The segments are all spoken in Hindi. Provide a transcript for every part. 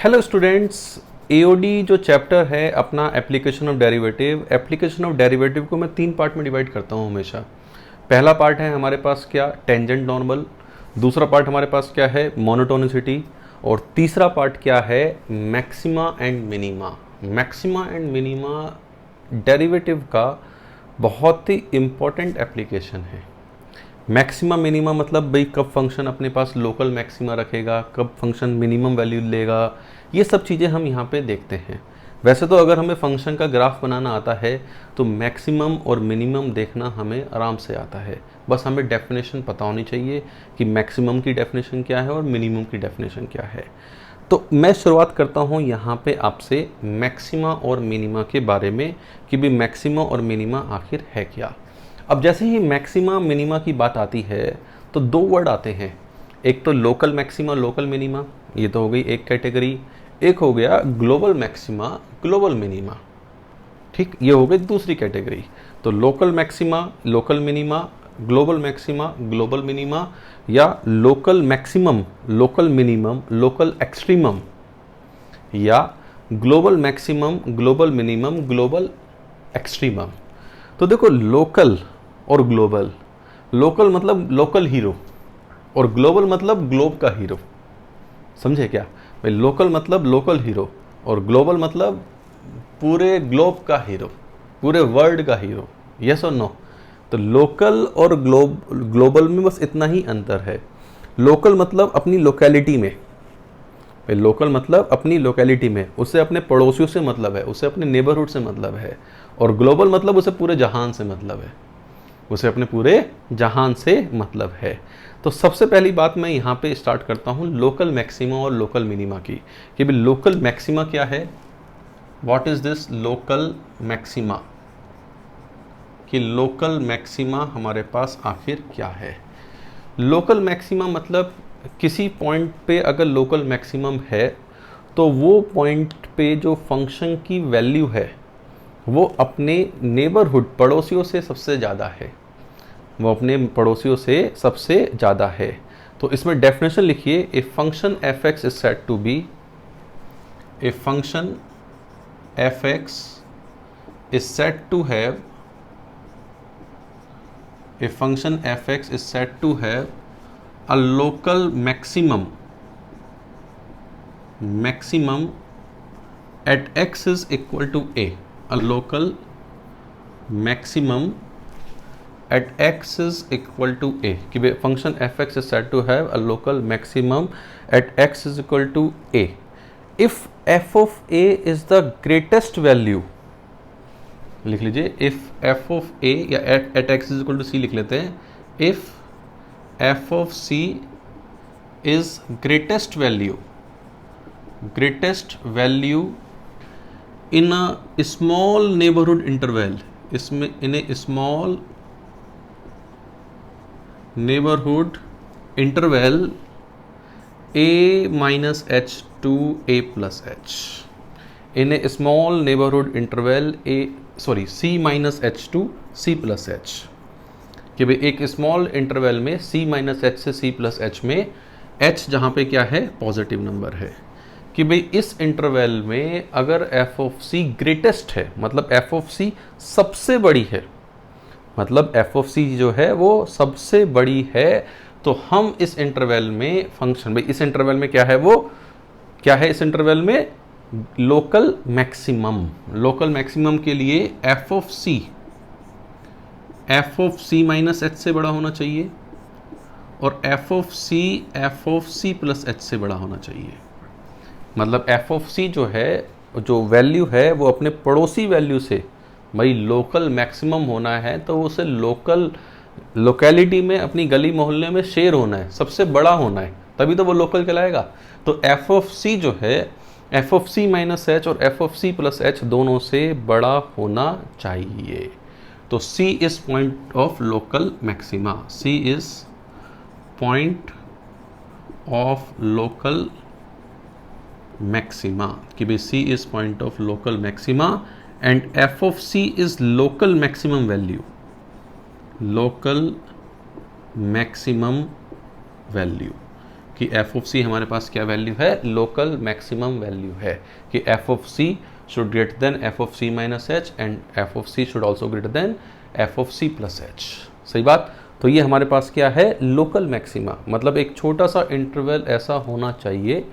हेलो स्टूडेंट्स, एओडी जो चैप्टर है अपना एप्लीकेशन ऑफ डेरिवेटिव को मैं 3 पार्ट में डिवाइड करता हूँ हमेशा। पहला पार्ट है हमारे पास क्या, टेंजेंट नॉर्मल। दूसरा पार्ट हमारे पास क्या है, मोनोटोनिसिटी। और तीसरा पार्ट क्या है, maxima and minima. Maxima and minima derivative का बहुत ही इम्पोर्टेंट एप्लीकेशन है। मैक्सिमा मिनिमा मतलब भाई कब फंक्शन अपने पास लोकल मैक्सिमा रखेगा, कब फंक्शन मिनिमम वैल्यू लेगा, ये सब चीज़ें हम यहाँ पे देखते हैं। वैसे तो अगर हमें फंक्शन का ग्राफ बनाना आता है तो मैक्सिमम और मिनिमम देखना हमें आराम से आता है। बस हमें डेफिनेशन पता होनी चाहिए कि मैक्सिमम की डेफिनेशन क्या है और मिनिमम की डेफिनेशन क्या है। तो मैं शुरुआत करता हूँ यहाँ पे आपसे मैक्सिमा और मिनिमा के बारे में कि भाई मैक्सिमा और मिनिमा आखिर है क्या। अब जैसे ही मैक्सिमा मिनिमा की बात आती है तो 2 वर्ड आते हैं, एक तो लोकल मैक्सिमा लोकल मिनिमा, ये तो हो गई एक कैटेगरी। एक हो गया ग्लोबल मैक्सिमा ग्लोबल मिनिमा, ठीक, ये हो गई दूसरी कैटेगरी। तो local maxima local minima, global maxima global minima, या local maximum local minimum local extremum, या global maximum global minimum global extremum. तो देखो, लोकल और ग्लोबल, लोकल मतलब लोकल हीरो और ग्लोबल मतलब ग्लोब का हीरो। समझे क्या भाई, लोकल मतलब लोकल हीरो और ग्लोबल मतलब पूरे ग्लोब का हीरो, पूरे वर्ल्ड का हीरो। यस और नो? तो लोकल और ग्लोबल में बस इतना ही अंतर है। लोकल मतलब अपनी लोकेलिटी में, भाई लोकल मतलब अपनी लोकेलिटी में, उसे अपने पड़ोसियों से मतलब है, उसे अपने नेबरहुड से मतलब है। और ग्लोबल मतलब उसे पूरे जहान से मतलब है, उसे अपने पूरे जहान से मतलब है। तो सबसे पहली बात मैं यहाँ पे स्टार्ट करता हूँ लोकल मैक्सिमा और लोकल मिनिमा की, कि भाई लोकल मैक्सिमा क्या है, what is this local maxima, कि लोकल मैक्सिमा हमारे पास आखिर क्या है। लोकल मैक्सिमा मतलब किसी पॉइंट पे अगर लोकल मैक्सिमम है तो वो पॉइंट पे जो फंक्शन की वैल्यू है वो अपने नेबरहुड पड़ोसियों से सबसे ज़्यादा है, वो अपने पड़ोसियों से सबसे ज़्यादा है। तो इसमें डेफिनेशन लिखिए, a function F x is said to be, a function F x is said to have, a function F x is said to have a local maximum at x is equal to a local maximum at x is equal to a, कि function f(x) is said to have a local maximum at x is equal to a if f of a is the greatest value। लिख लीजिए, if f of a या at x is equal to c लिख लेते हैं, if f of c is greatest value in a small neighborhood interval, इसमें in a small neighborhood interval a minus h to a plus h, in a small neighborhood interval c minus h to c plus h, कि भाई एक स्मॉल इंटरवल में c माइनस एच से c प्लस एच में h जहाँ पे क्या है, पॉजिटिव नंबर है, कि भाई इस इंटरवल में अगर f ऑफ c ग्रेटेस्ट है, मतलब f ऑफ c सबसे बड़ी है, मतलब f ऑफ c जो है वो सबसे बड़ी है, तो हम इस इंटरवल में फंक्शन, भाई इस इंटरवल में क्या है, वो क्या है इस इंटरवल में, लोकल मैक्सिमम। लोकल मैक्सिमम के लिए f of c minus H से बड़ा होना चाहिए और f of c plus H से बड़ा होना चाहिए। मतलब f ऑफ c जो है, जो वैल्यू है वो अपने पड़ोसी वैल्यू से, भाई लोकल मैक्सिमम होना है तो उसे लोकेलिटी में अपनी गली मोहल्ले में शेयर होना है, सबसे बड़ा होना है, तभी तो वो लोकल कहलाएगा। तो f ऑफ c जो है, f of c minus H और f of c plus H दोनों से बड़ा होना चाहिए। तो c is point of local maxima, c is point of local maxima, कि भाई c is point of local maxima and f of c is local maximum value, local maximum value, कि एफ ऑफ सी हमारे पास क्या वैल्यू है, लोकल मैक्सिमम वैल्यू है, कि F of C should greater than F of C minus H and F of C should also greater than F of C plus H. सही बात। तो ये हमारे पास क्या है, लोकल मैक्सिमा, मतलब एक छोटा सा इंटरवल ऐसा होना चाहिए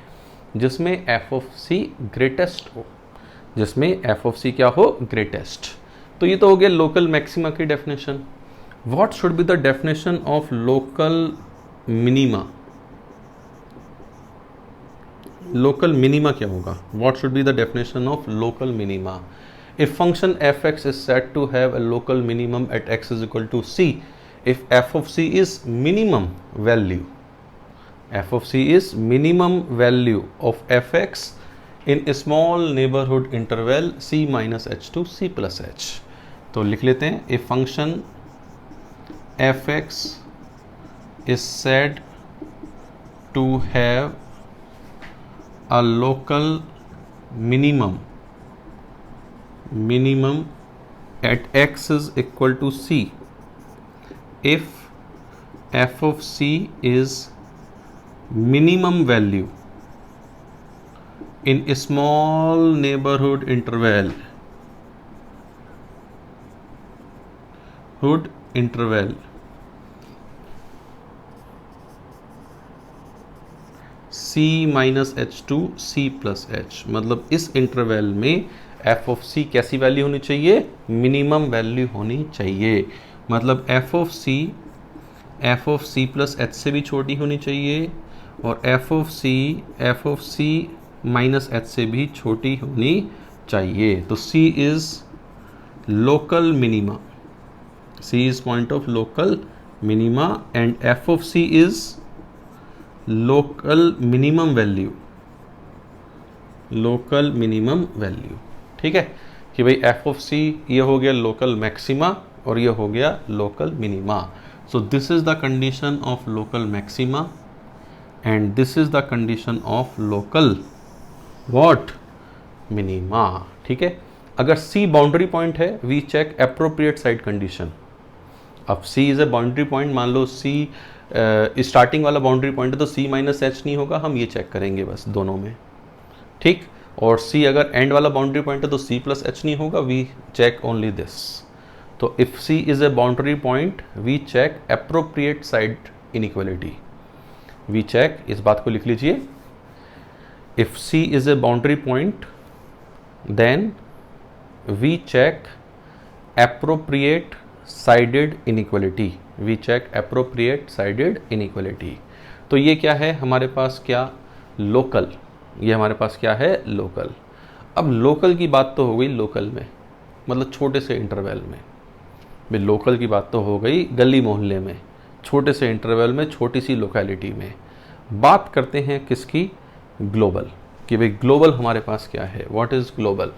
जिसमें एफ ऑफ सी ग्रेटेस्ट हो, जिसमें एफ ऑफ सी क्या हो, ग्रेटेस्ट। तो ये तो हो गया लोकल मैक्सिमा की definition. What should be the definition of local minima? Local minima क्या होगा? What should be the definition of local minima? If function F x is said to have a local minimum at X is equal to C, if F of C is minimum value, f of c is minimum value of fx in a small neighborhood interval c minus h to c plus h। तो लिख लेते हैं, a function fx is said to have a local minimum at x is equal to c if f of c is minimum value in a small neighborhood interval c minus H two c plus H. मतलब इस इंटरवल में f ऑफ c कैसी वैल्यू होनी चाहिए, मिनिमम वैल्यू होनी चाहिए। मतलब f of c plus H से भी छोटी होनी चाहिए और f of c minus H से भी छोटी होनी चाहिए। तो c is local minima, c is point of local minima and f of c is local minimum value. ठीक है कि भाई f ऑफ c ये हो गया लोकल मैक्सिमा और ये हो गया local minima. So this is the condition of local maxima and this is the condition of local what minima। ठीक है, अगर C बाउंड्री पॉइंट है we check appropriate side condition। अब C is a boundary point, मान लो C स्टार्टिंग वाला बाउंड्री पॉइंट है तो C माइनस एच नहीं होगा, हम ये चेक करेंगे बस दोनों में। ठीक, और C अगर एंड वाला बाउंड्री पॉइंट है तो C प्लस एच नहीं होगा, we check only this। तो if C is a boundary point we check appropriate side inequality। We check, इस बात को लिख लीजिए, if C is a boundary point then we check appropriate sided inequality. We check appropriate sided inequality. तो ये क्या है हमारे पास, क्या लोकल, ये हमारे पास क्या है लोकल। अब लोकल की बात तो हो गई लोकल में, मतलब छोटे से इंटरवल में। भाई लोकल की बात तो हो गई गली मोहल्ले में, छोटे से इंटरवल में, छोटी सी लोकेलिटी में। बात करते हैं किसकी, ग्लोबल, कि भाई ग्लोबल हमारे पास क्या है, what is global.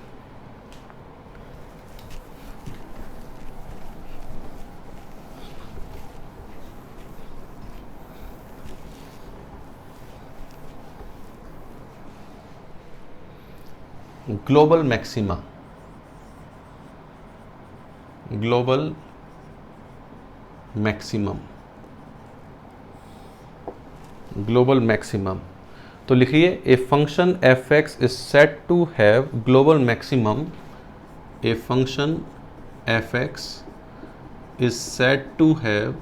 Global maxima, global maximum, global maximum. तो लिखिए, a function F x is set to have global maximum. A function F x is set to have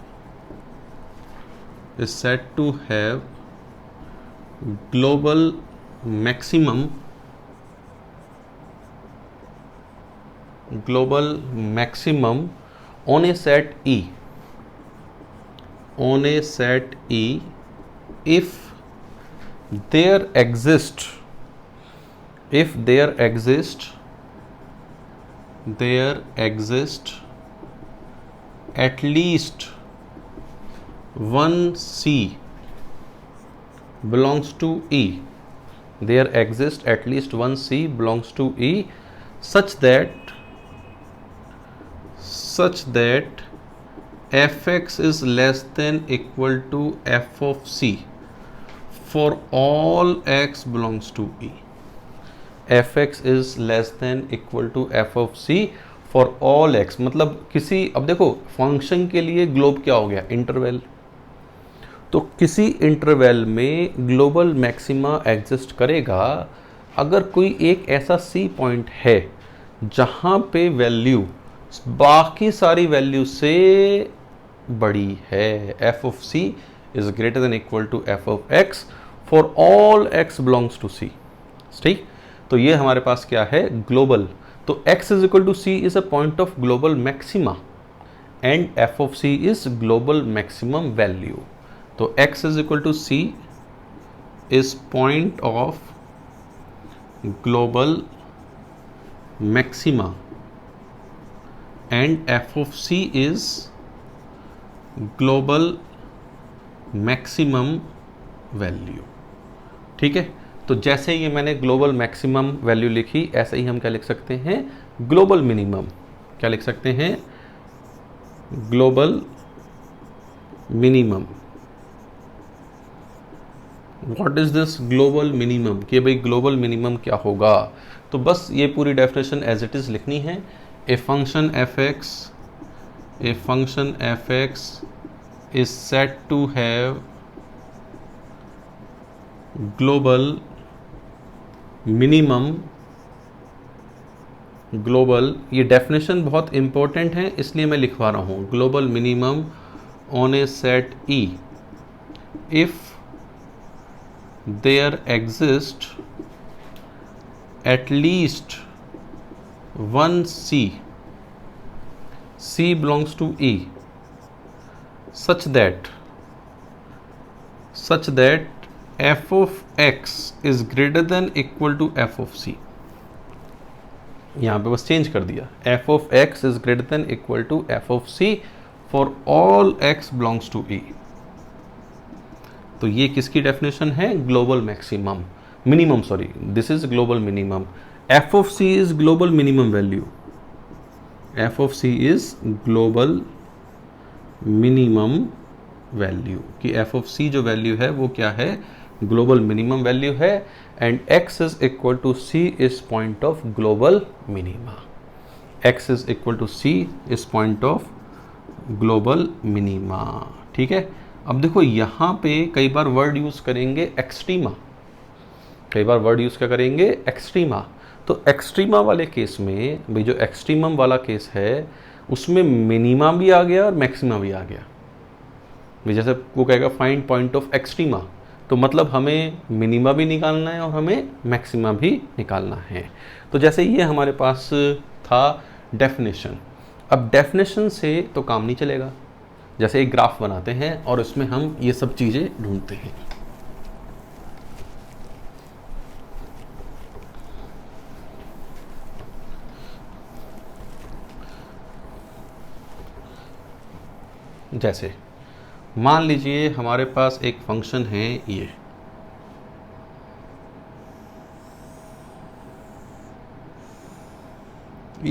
global maximum on a set E, if there exist at least one C belongs to E, there exists at least one C belongs to E such that fx is less than equal to f of c for all x belongs to E। fx is less than equal to f of c for all x, मतलब किसी, अब देखो फंक्शन के लिए ग्लोब क्या हो गया, इंटरवल। तो तो किसी इंटरवल में ग्लोबल मैक्सिमा एग्जिस्ट करेगा अगर कोई एक ऐसा सी पॉइंट है जहाँ पे वैल्यू बाकी सारी वैल्यू से बड़ी है। F of C is greater than equal to F of X for all X belongs to C. ठीक, तो ये हमारे पास क्या है, ग्लोबल। तो x is equal to c is a point of global maxima and f of c is global maximum value. तो x is equal to c is point of global maxima and f of c is global maximum value. ठीक है, तो जैसे ये मैंने ग्लोबल मैक्सिमम वैल्यू लिखी, ऐसे ही हम क्या लिख सकते हैं, ग्लोबल मिनिमम। क्या लिख सकते हैं, global minimum. What is this global minimum, कि भाई ग्लोबल मिनिमम क्या होगा। तो बस ये पूरी डेफिनेशन एज इट इज लिखनी है। A function F x is set to have global minimum, global, ये डेफिनेशन बहुत इंपॉर्टेंट है इसलिए मैं लिखवा रहा हूँ, global minimum on a set E if there exist at least one c belongs to E such that f of x is greater than equal to f of c। यहाँ पे बस चेंज कर दिया, f of x is greater than equal to f of c for all x belongs to e। तो ये किसकी डेफिनेशन है, global maximum, minimum, sorry, this is global minimum. f of c is global minimum value, f of c is global minimum value, कि f of c जो वैल्यू है वो क्या है, ग्लोबल मिनिमम वैल्यू है and x is equal to c is point of global minima. x is equal to c is point of global minima. ठीक है, अब देखो यहाँ पे कई बार वर्ड यूज करेंगे एक्सट्रीमा, कई बार वर्ड यूज क्या करेंगे, एक्सट्रीमा। तो एक्सट्रीमा वाले केस में भाई जो एक्सट्रीमम वाला केस है उसमें मिनिमा भी आ गया और मैक्सिमा भी आ गया। भाई जैसे वो कहेगा फाइंड पॉइंट ऑफ एक्सट्रीमा, तो मतलब हमें मिनिमा भी निकालना है और हमें मैक्सिमा भी निकालना है। तो जैसे ये हमारे पास था डेफिनेशन। अब डेफिनेशन से तो काम नहीं चलेगा, जैसे एक ग्राफ बनाते हैं और उसमें हम ये सब चीज़ें ढूंढते हैं। जैसे मान लीजिए हमारे पास एक फंक्शन है ये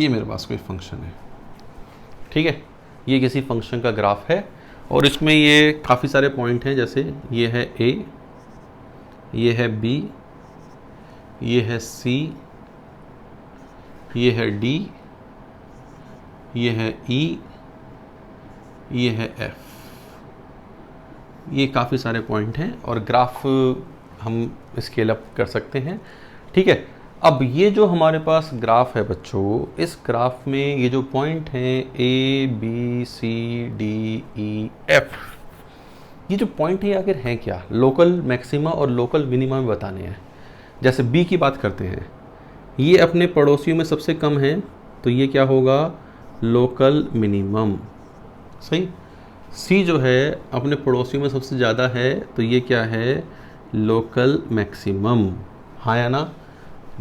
मेरे पास कोई फंक्शन है, ठीक है, ये किसी फंक्शन का ग्राफ है और इसमें ये काफ़ी सारे पॉइंट हैं, जैसे ये है a, ये है b, ये है c, ये है d, ये है e, ये है f। ये काफ़ी सारे पॉइंट हैं और ग्राफ हम स्केल अप कर सकते हैं। ठीक है, अब ये जो हमारे पास ग्राफ है बच्चों, इस ग्राफ में ये जो पॉइंट हैं a, b, c, d, e, f, ये जो पॉइंट है आखिर हैं क्या, लोकल मैक्सिमा और लोकल मिनिमा में बताने हैं। जैसे b की बात करते हैं, ये अपने पड़ोसियों में सबसे कम है तो ये क्या होगा, लोकल मिनिमम, सही। c जो है अपने पड़ोसियों में सबसे ज़्यादा है तो ये क्या है, लोकल मैक्सिमम, हाँ या ना।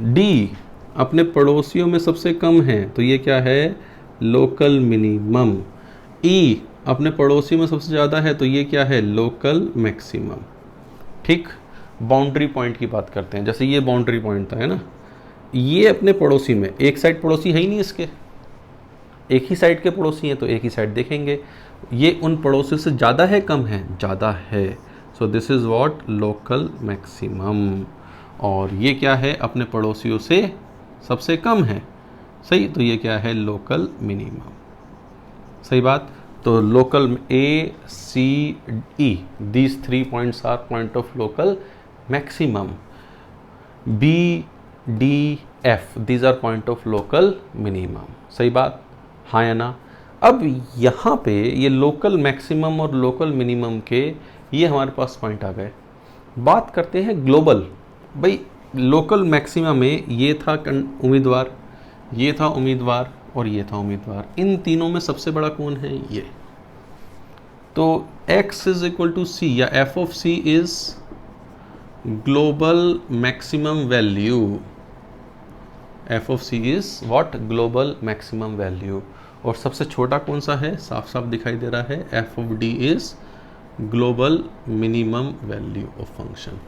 d अपने पड़ोसियों में सबसे कम है तो ये क्या है, लोकल मिनिमम। e अपने पड़ोसियों में सबसे ज़्यादा है तो ये क्या है, लोकल मैक्सिमम। ठीक, बाउंड्री पॉइंट की बात करते हैं, जैसे ये बाउंड्री पॉइंट था, है ना, ये अपने पड़ोसी में, एक साइड पड़ोसी है ही नहीं इसके, एक ही साइड के पड़ोसी हैं तो एक ही साइड देखेंगे। ये उन पड़ोसियों से ज़्यादा है कम है, ज़्यादा है, so this is what, local maximum. और ये क्या है, अपने पड़ोसियों से सबसे कम है, सही, तो ये क्या है, लोकल मिनिमम, सही बात। तो local A C E, these 3 points are point of local maximum. B D F, these are point of local minimum. सही बात, हाँ या ना? अब यहाँ पे ये लोकल मैक्सिमम और लोकल मिनिमम के ये हमारे पास पॉइंट आ गए। बात करते हैं ग्लोबल। भाई लोकल मैक्सिमा में ये था उम्मीदवार, ये था उम्मीदवार और ये था उम्मीदवार। इन तीनों में सबसे बड़ा कौन है? ये। तो x इज इक्वल टू सी या f of c is global maximum value. f of c is what? Global maximum value. और सबसे छोटा कौन सा है? साफ साफ दिखाई दे रहा है, f of d is global minimum value of function.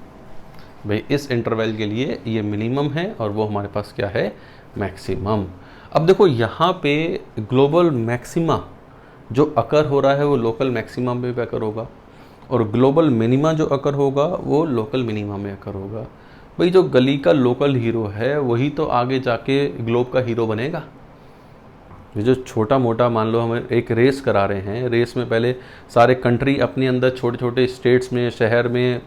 भाई इस इंटरवल के लिए ये मिनिमम है और वो हमारे पास क्या है? मैक्सिमम। अब देखो यहाँ पे ग्लोबल मैक्सिमा जो अकर हो रहा है वो लोकल मैक्सिमा में भी अकर होगा, और ग्लोबल मिनिमा जो अकर होगा वो लोकल मिनिमा में अकर होगा। भाई जो गली का लोकल हीरो है वही तो आगे जाके ग्लोब का हीरो बनेगा। ये जो छोटा मोटा, मान लो हमें एक रेस करा रहे हैं, रेस में पहले सारे कंट्री अपने अंदर छोटे छोटे स्टेट्स में, शहर में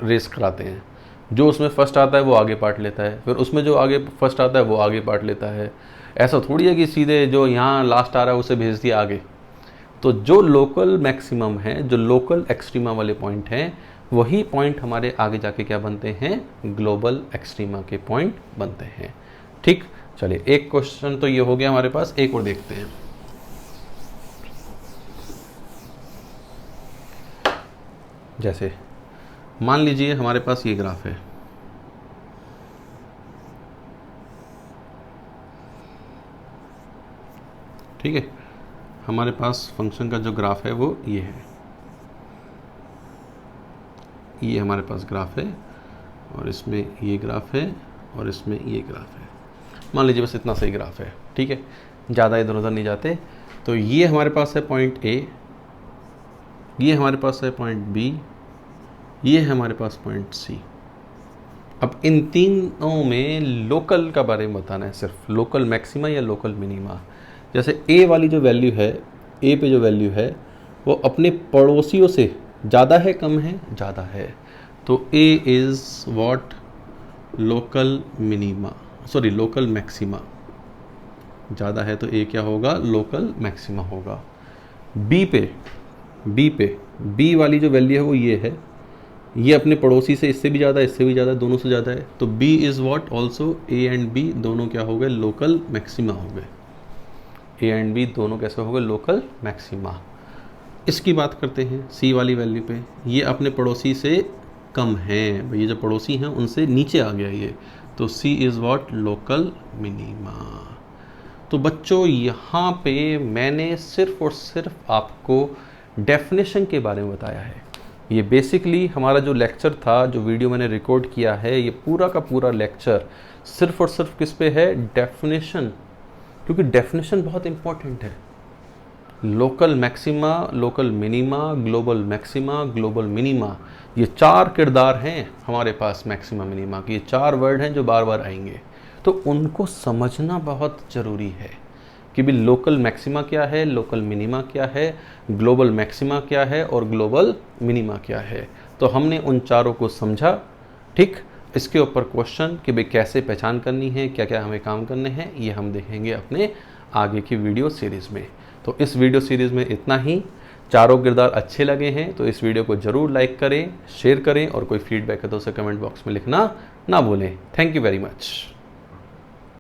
रेस कराते हैं। जो उसमें फर्स्ट आता है वो आगे पार्ट लेता है, फिर उसमें जो आगे फर्स्ट आता है वो आगे पार्ट लेता है। ऐसा थोड़ी है कि सीधे जो यहाँ लास्ट आ रहा है उसे भेज दिया आगे। तो जो लोकल मैक्सिमम है, जो लोकल एक्सट्रीमा वाले पॉइंट हैं, वही पॉइंट हमारे आगे जाके क्या बनते हैं? ग्लोबल एक्सट्रीमा के पॉइंट बनते हैं। ठीक, चलिए एक क्वेश्चन तो ये हो गया हमारे पास, एक और देखते हैं। जैसे मान लीजिए हमारे पास ये ग्राफ है, ठीक है। हमारे पास फंक्शन का जो ग्राफ है वो ये है, ये हमारे पास ग्राफ है, और इसमें ये ग्राफ है और इसमें ये ग्राफ है। मान लीजिए बस इतना सही ग्राफ है, ठीक है, ज़्यादा इधर उधर नहीं जाते। तो ये हमारे पास है पॉइंट ए, ये हमारे पास है पॉइंट बी, ये है हमारे पास पॉइंट सी। अब इन तीनों में लोकल का बारे में बताना है, सिर्फ लोकल मैक्सिमा या लोकल मिनिमा। जैसे ए वाली जो वैल्यू है, ए पे जो वैल्यू है वो अपने पड़ोसियों से ज़्यादा है, कम है? ज़्यादा है। तो A is what? Local minima, sorry local maxima. ज़्यादा है तो ए क्या होगा? लोकल मैक्सिमा होगा। बी पे बी वाली जो वैल्यू है वो ये है, ये अपने पड़ोसी से इससे भी ज़्यादा, इससे भी ज़्यादा, दोनों से ज़्यादा है। तो b is what? Also a and b दोनों क्या हो गए? लोकल मैक्सिमा हो गए। a एंड b दोनों कैसे हो गए? Local maxima. इसकी बात करते हैं c वाली वैल्यू पे, ये अपने पड़ोसी से कम है, भाई ये जो पड़ोसी हैं उनसे नीचे आ गया ये, तो c is what? Local minima. तो बच्चों यहाँ पे मैंने सिर्फ और सिर्फ आपको डेफिनेशन के बारे में बताया है। ये बेसिकली हमारा जो लेक्चर था, जो वीडियो मैंने रिकॉर्ड किया है, ये पूरा का पूरा लेक्चर सिर्फ और सिर्फ किस पे है? डेफिनेशन। क्योंकि डेफिनेशन बहुत इंपॉर्टेंट है। Local maxima, local minima, global maxima, global minima, ये चार किरदार हैं हमारे पास मैक्सिमा मिनिमा के। ये चार वर्ड हैं जो बार बार आएंगे, तो उनको समझना बहुत ज़रूरी है कि भी लोकल मैक्सिमा क्या है, लोकल मिनिमा क्या है, ग्लोबल मैक्सिमा क्या है और ग्लोबल मिनिमा क्या है। तो हमने उन चारों को समझा, ठीक। इसके ऊपर क्वेश्चन कि भाई कैसे पहचान करनी है, क्या क्या हमें काम करने हैं, ये हम देखेंगे अपने आगे की वीडियो सीरीज़ में। तो इस वीडियो सीरीज़ में इतना ही। चारों किरदार अच्छे लगे हैं तो इस वीडियो को ज़रूर लाइक करें, शेयर करें, और कोई फीडबैक है तो उसे कमेंट बॉक्स में लिखना ना भूलें। Thank you very much.